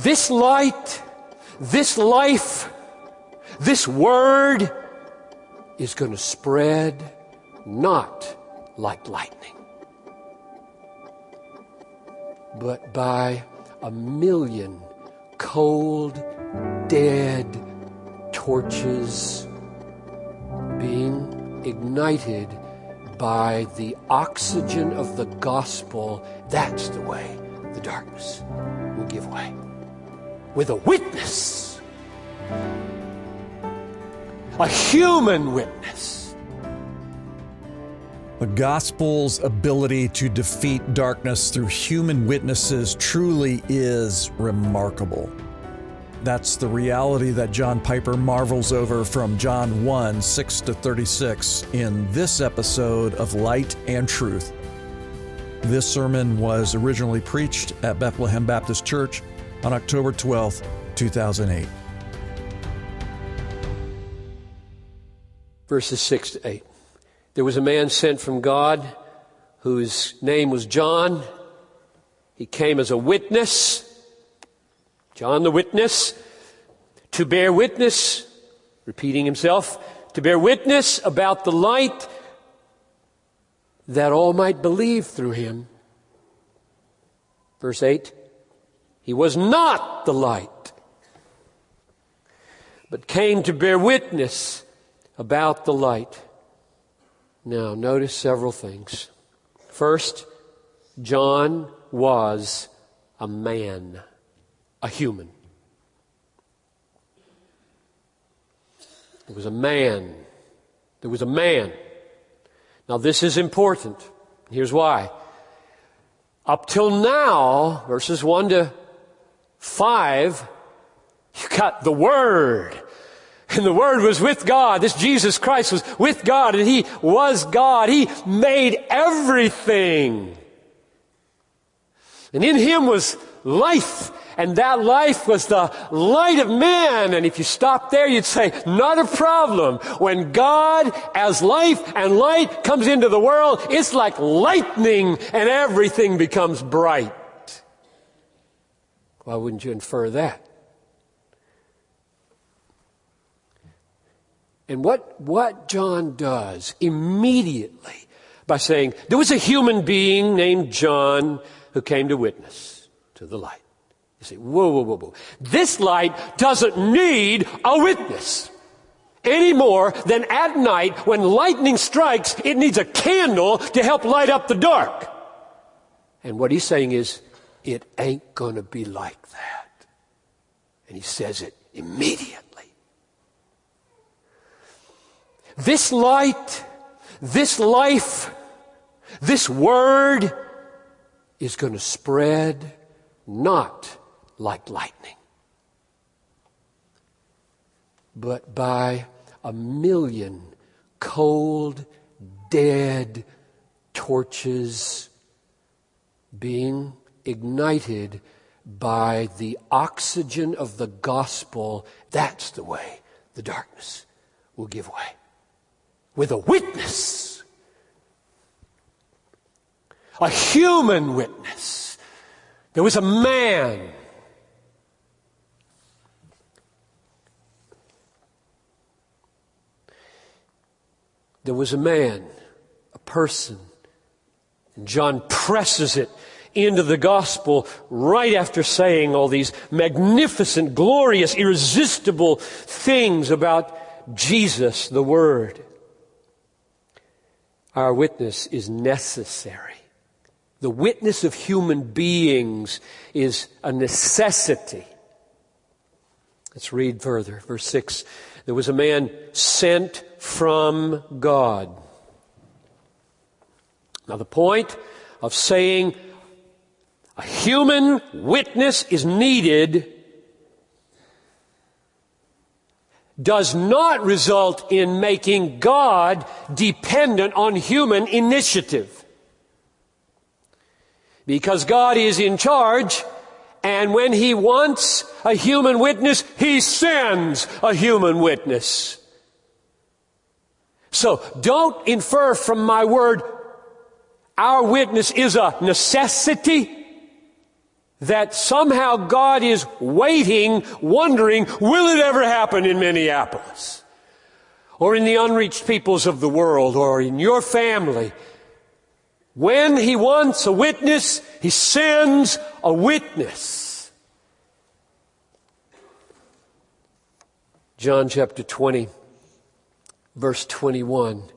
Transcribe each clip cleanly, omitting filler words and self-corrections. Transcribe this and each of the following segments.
This light, this life, this word is going to spread not like lightning, but by a million cold, dead torches being ignited by the oxygen of the gospel. That's the way the darkness will give way. With a witness, a human witness. The gospel's ability to defeat darkness through human witnesses truly is remarkable. That's the reality that John Piper marvels over from John 1, 6-36 in this episode of Light and Truth. This sermon was originally preached at Bethlehem Baptist Church on October 12, 2008. Verses 6-8. There was a man sent from God whose name was John. He came as a witness, John the witness, to bear witness, repeating himself, to bear witness about the light that all might believe through him. Verse 8, he was not the light, but came to bear witness about the light. Now, notice several things. First, John was a man, a human. There was a man. There was a man. Now, this is important. Here's why. Up till now, verses 1-5, you got the Word. And the Word was with God. This Jesus Christ was with God, and He was God. He made everything. And in Him was life, and that life was the light of man. And if you stop there, you'd say, not a problem. When God, as life and light, comes into the world, it's like lightning, and everything becomes bright. Why wouldn't you infer that? And what John does immediately by saying, there was a human being named John who came to witness to the light. You say, whoa. This light doesn't need a witness any more than at night when lightning strikes, it needs a candle to help light up the dark. And what he's saying is, it ain't going to be like that. And he says it immediately. This light, this life, this word is going to spread not like lightning, but by a million cold, dead torches being ignited by the oxygen of the gospel. That's the way the darkness will give way. With a witness, a human witness. There was a man. There was a man, a person. And John presses it into the gospel right after saying all these magnificent, glorious, irresistible things about Jesus, the Word. Our witness is necessary. The witness of human beings is a necessity. Let's read further. Verse 6. There was a man sent from God. Now the point of saying a human witness is needed does not result in making God dependent on human initiative. Because God is in charge, and when He wants a human witness, He sends a human witness. So don't infer from my word, our witness is a necessity. that somehow God is waiting, wondering, will it ever happen in Minneapolis? Or in the unreached peoples of the world, or in your family? When He wants a witness, He sends a witness. John chapter 20, verse 21.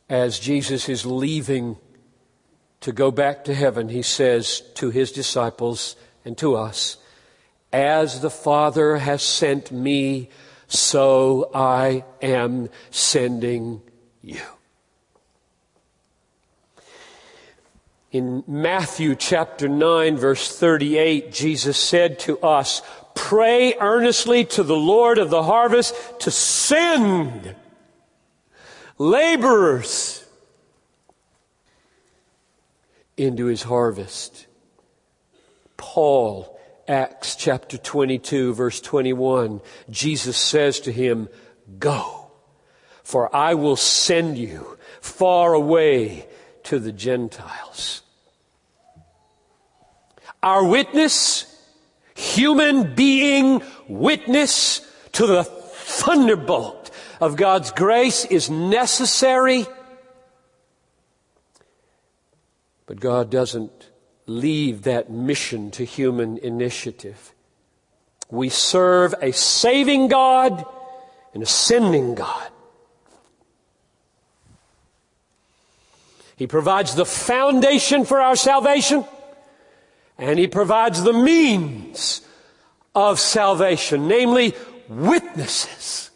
As Jesus is leaving to go back to heaven, He says to His disciples and to us, "As the Father has sent me, so I am sending you." In Matthew chapter 9, verse 38, Jesus said to us, "Pray earnestly to the Lord of the harvest to send laborers into His harvest." Paul, Acts chapter 22, verse 21, Jesus says to him, "Go, for I will send you far away to the Gentiles." Our witness, human being witness to the thunderbolt of God's grace, is necessary. But God doesn't leave that mission to human initiative. We serve a saving God and a sending God. He provides the foundation for our salvation, and He provides the means of salvation, namely witnesses.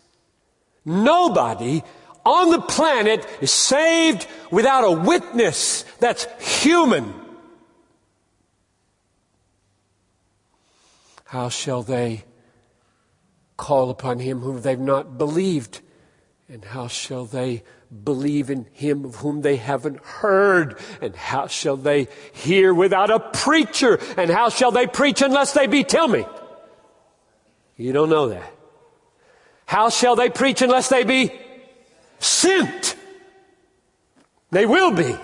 Nobody on the planet is saved without a witness that's human. How shall they call upon Him whom they've not believed? And how shall they believe in Him of whom they haven't heard? And how shall they hear without a preacher? And how shall they preach unless they be? Tell me. You don't know that. How shall they preach unless they be sent? They will be.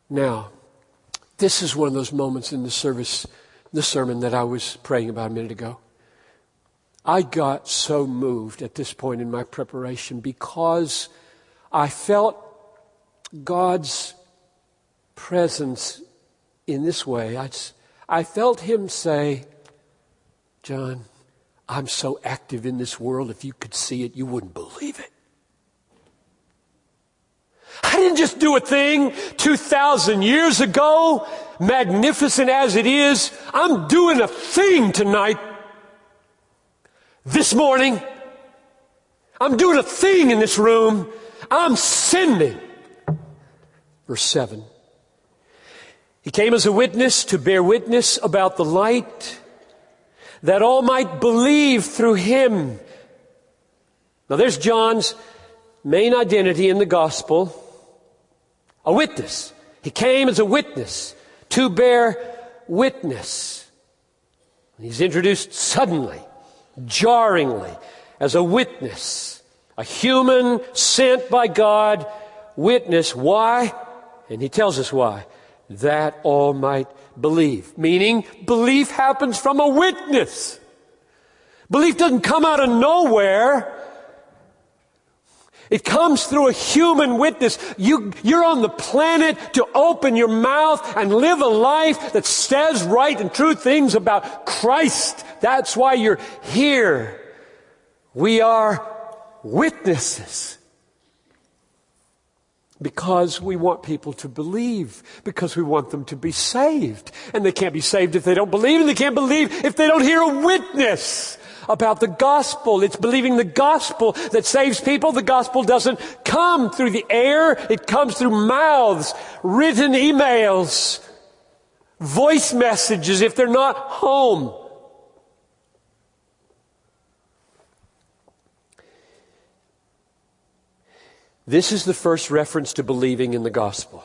Now, this is one of those moments in the sermon that I was praying about a minute ago. I got so moved at this point in my preparation because I felt God's presence in this way. I felt Him say, "John, I'm so active in this world, if you could see it, you wouldn't believe it. I didn't just do a thing 2,000 years ago, magnificent as it is. I'm doing a thing tonight. This morning, I'm doing a thing in this room. I'm sending." Verse 7. He came as a witness to bear witness about the light, that all might believe through Him. Now there's John's main identity in the gospel. A witness. He came as a witness to bear witness. He's introduced suddenly, jarringly, as a witness. A human sent by God witness. Why? And He tells us why. That all might believe. Meaning, belief happens from a witness. Belief doesn't come out of nowhere. It comes through a human witness. You're on the planet to open your mouth and live a life that says right and true things about Christ. That's why you're here. We are witnesses. Because we want people to believe. Because we want them to be saved. And they can't be saved if they don't believe. And they can't believe if they don't hear a witness about the gospel. It's believing the gospel that saves people. The gospel doesn't come through the air. It comes through mouths, written emails, voice messages if they're not home. This is the first reference to believing in the gospel.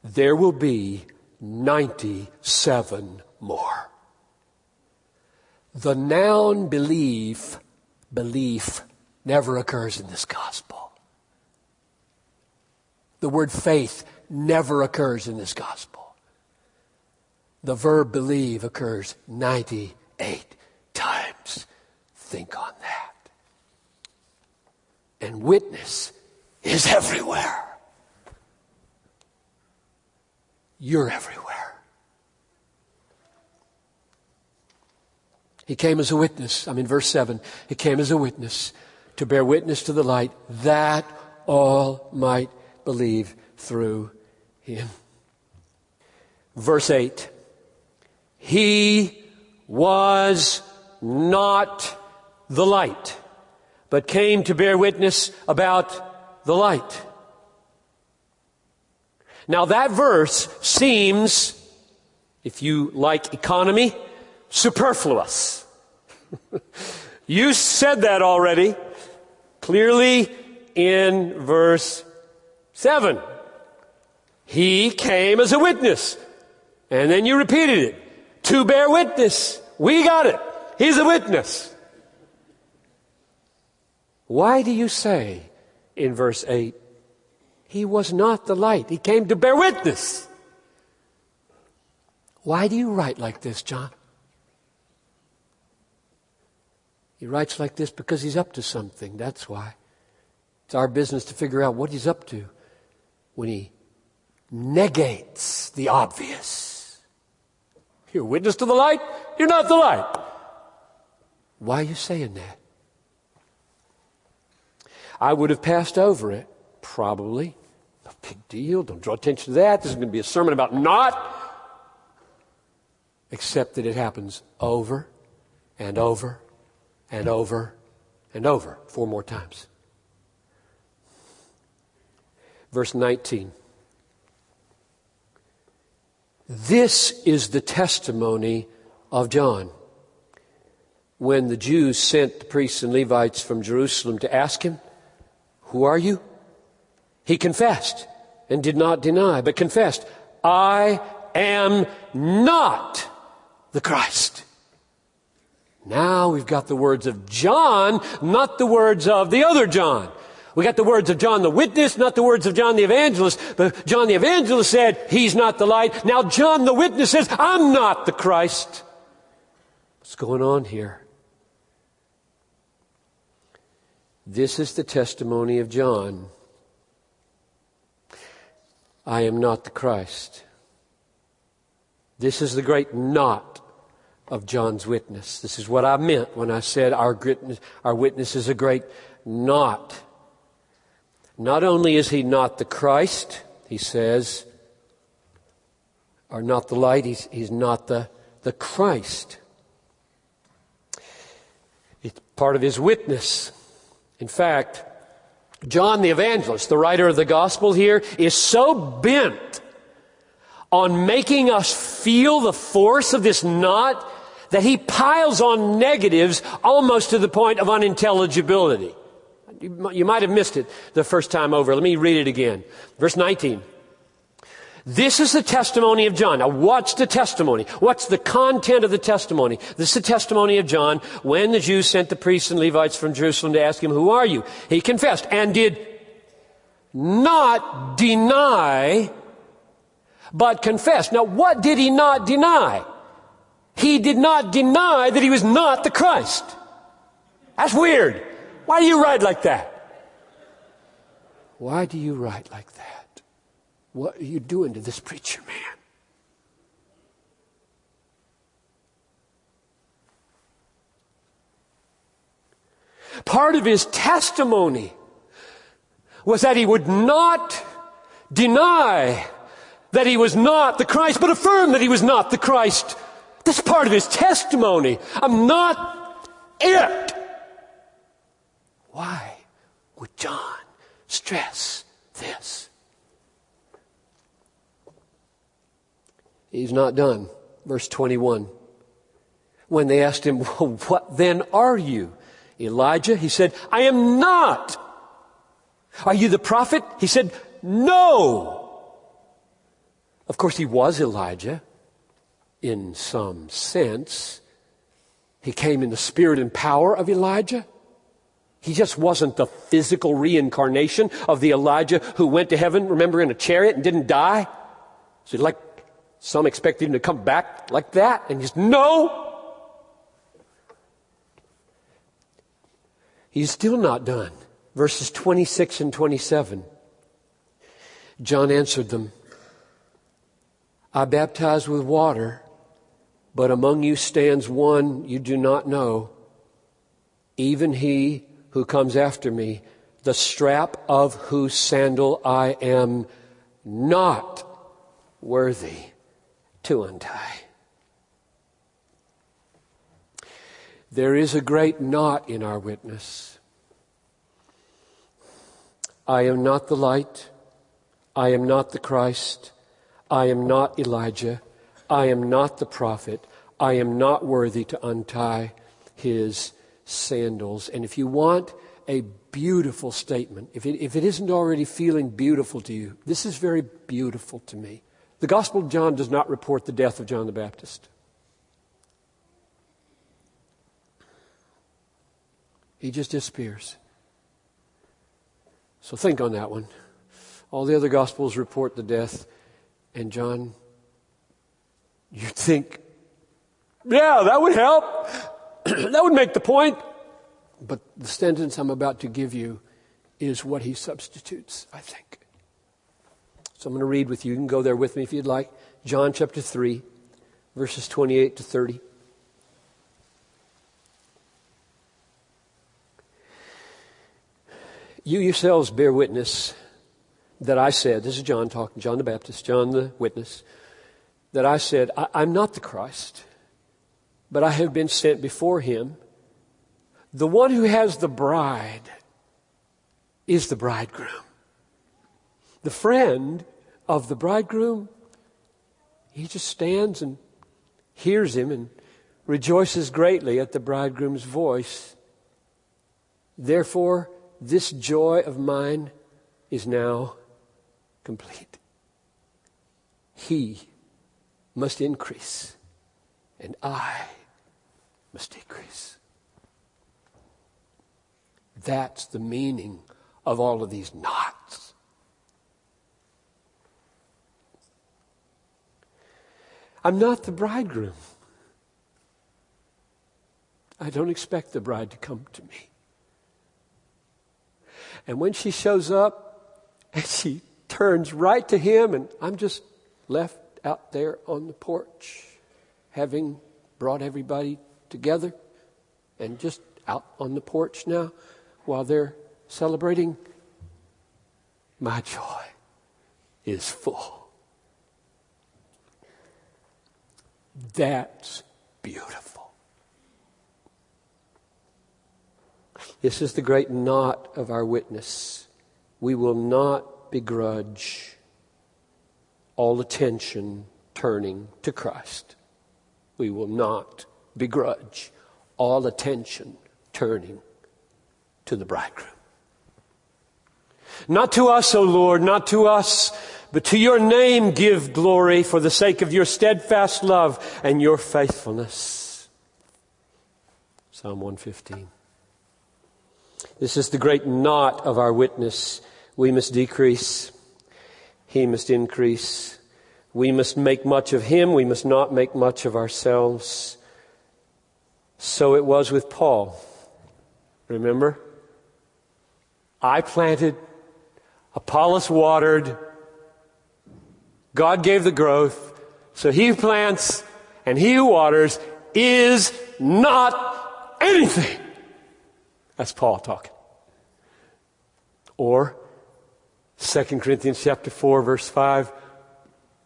There will be 97 more. The noun belief never occurs in this gospel. The word faith never occurs in this gospel. The verb believe occurs 98 times. Think on that. And witness is everywhere. You're everywhere. He came as a witness. I'm in verse 7. He came as a witness to bear witness to the light, that all might believe through him. Verse 8. He was not the light, but came to bear witness about the light. Now that verse seems, if you like economy, superfluous. You said that already, clearly in verse 7. He came as a witness. And then you repeated it. To bear witness. We got it. He's a witness. Why do you say in verse 8, he was not the light. He came to bear witness. Why do you write like this, John? He writes like this because he's up to something. That's why. It's our business to figure out what he's up to when he negates the obvious. You're a witness to the light. You're not the light. Why are you saying that? I would have passed over it, probably. No big deal. Don't draw attention to that. This is going to be a sermon about not. Except that it happens over and over and over and over 4 more times. Verse 19. This is the testimony of John. When the Jews sent the priests and Levites from Jerusalem to ask him, "Who are you?" He confessed and did not deny, but confessed, "I am not the Christ." Now we've got the words of John, not the words of the other John. We got the words of John the witness, not the words of John the evangelist. But John the evangelist said, he's not the light. Now John the witness says, I'm not the Christ. What's going on here? This is the testimony of John. I am not the Christ. This is the great not of John's witness. This is what I meant when I said our witness is a great not. Not only is he not the Christ, he says, or not the light, he's not the Christ. It's part of his witness. In fact, John the evangelist, the writer of the gospel here, is so bent on making us feel the force of this not that he piles on negatives almost to the point of unintelligibility. You might have missed it the first time over. Let me read it again. Verse 19. This is the testimony of John. Now what's the testimony? What's the content of the testimony? This is the testimony of John when the Jews sent the priests and Levites from Jerusalem to ask him, who are you? He confessed and did not deny, but confessed. Now what did he not deny? He did not deny that he was not the Christ. That's weird. Why do you write like that? Why do you write like that? What are you doing to this preacher man? Part of his testimony was that he would not deny that he was not the Christ, but affirm that he was not the Christ. That's part of his testimony. I'm not it. Why would John stress this? He's not done. Verse 21. When they asked him, well, what then are you? Elijah? He said, I am not. Are you the prophet? He said, no. Of course, he was Elijah in some sense. He came in the spirit and power of Elijah. He just wasn't the physical reincarnation of the Elijah who went to heaven, remember, in a chariot and didn't die. So like Some expected him to come back like that, and he's, no! He's still not done. Verses 26 and 27. John answered them, I baptize with water, but among you stands one you do not know, even he who comes after me, the strap of whose sandal I am not worthy to untie. There is a great knot in our witness. I am not the light. I am not the Christ. I am not Elijah. I am not the prophet. I am not worthy to untie his sandals. And if you want a beautiful statement, if it isn't already feeling beautiful to you, this is very beautiful to me. The Gospel of John does not report the death of John the Baptist. He just disappears. So think on that one. All the other Gospels report the death, and John, you'd think, yeah, that would help. That would make the point. But the sentence I'm about to give you is what he substitutes, I think. So I'm going to read with you. You can go there with me if you'd like. John chapter 3, verses 28 to 30. You yourselves bear witness that I said, this is John talking, John the Baptist, John the witness, that I said, I'm not the Christ, but I have been sent before him. The one who has the bride is the bridegroom. The friend of the bridegroom, he just stands and hears him and rejoices greatly at the bridegroom's voice. Therefore, this joy of mine is now complete. He must increase, and I must decrease. That's the meaning of all of these knots. I'm not the bridegroom. I don't expect the bride to come to me. And when she shows up and she turns right to him, and I'm just left out there on the porch, having brought everybody together and just out on the porch now while they're celebrating, my joy is full. That's beautiful. This is the great knot of our witness. We will not begrudge all attention turning to Christ. We will not begrudge all attention turning to the bridegroom. Not to us, O Lord, not to us, but to your name give glory for the sake of your steadfast love and your faithfulness. Psalm 115. This is the great knot of our witness. We must decrease. He must increase. We must make much of him. We must not make much of ourselves. So it was with Paul. Remember? I planted, Apollos watered, God gave the growth, so he who plants and he who waters is not anything. That's Paul talking. Or 2 Corinthians chapter 4, verse 5,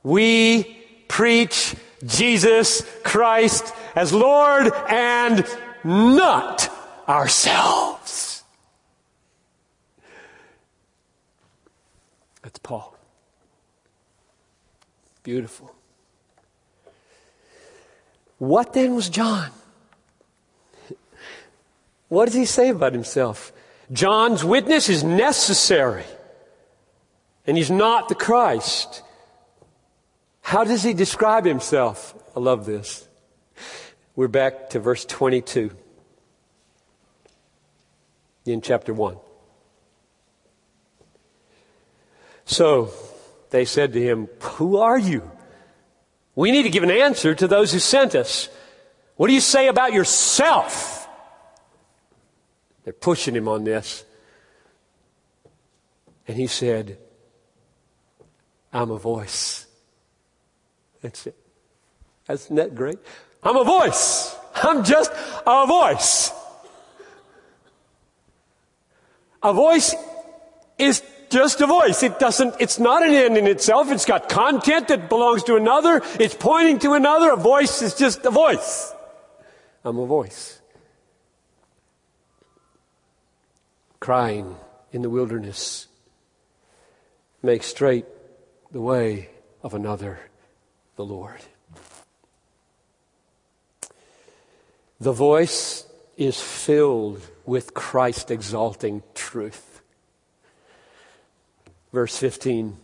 we preach Jesus Christ as Lord and not ourselves. That's Paul. Beautiful. What then was John? What does he say about himself? John's witness is necessary, and he's not the Christ. How does he describe himself? I love this. We're back to verse 22 in chapter 1. So they said to him, who are you? We need to give an answer to those who sent us. What do you say about yourself? They're pushing him on this. And he said, I'm a voice. That's it. Isn't that great? I'm a voice. I'm just a voice. A voice is just a voice. It's not an end in itself. It's got content that belongs to another. It's pointing to another. A voice is just a voice. I'm a voice. Crying in the wilderness. Make straight the way of another, the Lord. The voice is filled with Christ exalting truth. Verse 15.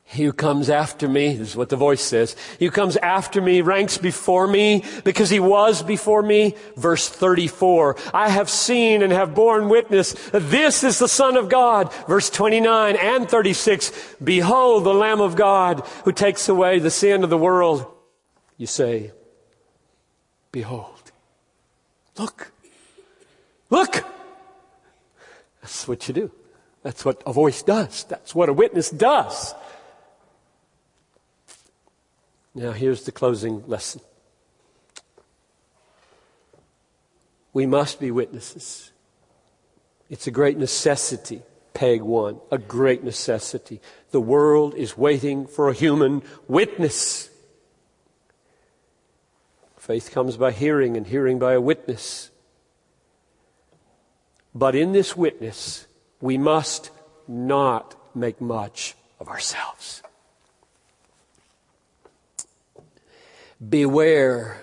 He who comes after me, this is what the voice says, he who comes after me ranks before me because he was before me. Verse 34, I have seen and have borne witness. This is the Son of God. Verse 29 and 36, behold the Lamb of God who takes away the sin of the world. You say, behold, look, look. That's what you do. That's what a voice does. That's what a witness does. Now here's the closing lesson. We must be witnesses. It's a great necessity. Peg 1, a great necessity. The world is waiting for a human witness. Faith comes by hearing, and hearing by a witness. But in this witness, we must not make much of ourselves. Beware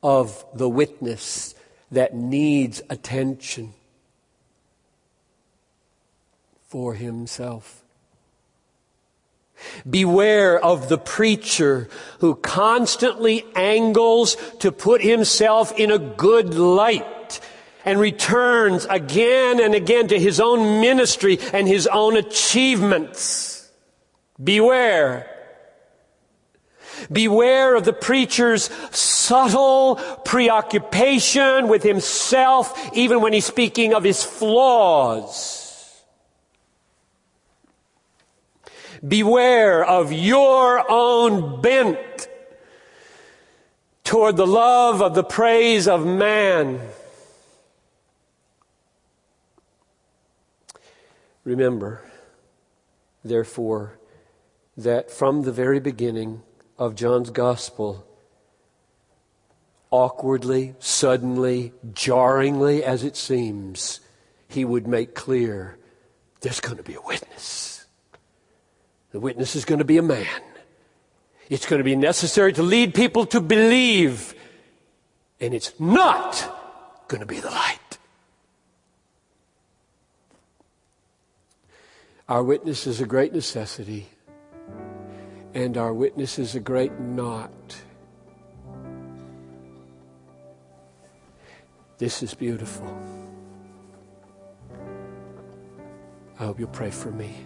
of the witness that needs attention for himself. Beware of the preacher who constantly angles to put himself in a good light and returns again and again to his own ministry and his own achievements. Beware. Beware of the preacher's subtle preoccupation with himself, even when he's speaking of his flaws. Beware of your own bent toward the love of the praise of man. Remember, therefore, that from the very beginning of John's Gospel, awkwardly, suddenly, jarringly as it seems, he would make clear there's going to be a witness. The witness is going to be a man. It's going to be necessary to lead people to believe, and it's not going to be the light. Our witness is a great necessity. And our witness is a great not. This is beautiful. I hope you'll pray for me.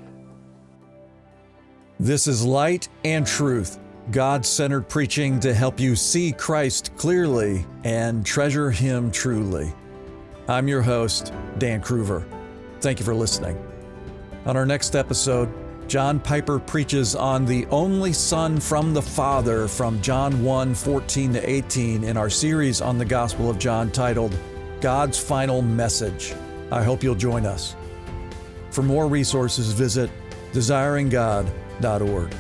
This is Light and Truth, God-centered preaching to help you see Christ clearly and treasure Him truly. I'm your host, Dan Kruver. Thank you for listening. On our next episode, John Piper preaches on the only Son from the Father from John 1:14-18 in our series on the Gospel of John titled God's Final Message. I hope you'll join us. For more resources, visit desiringgod.org.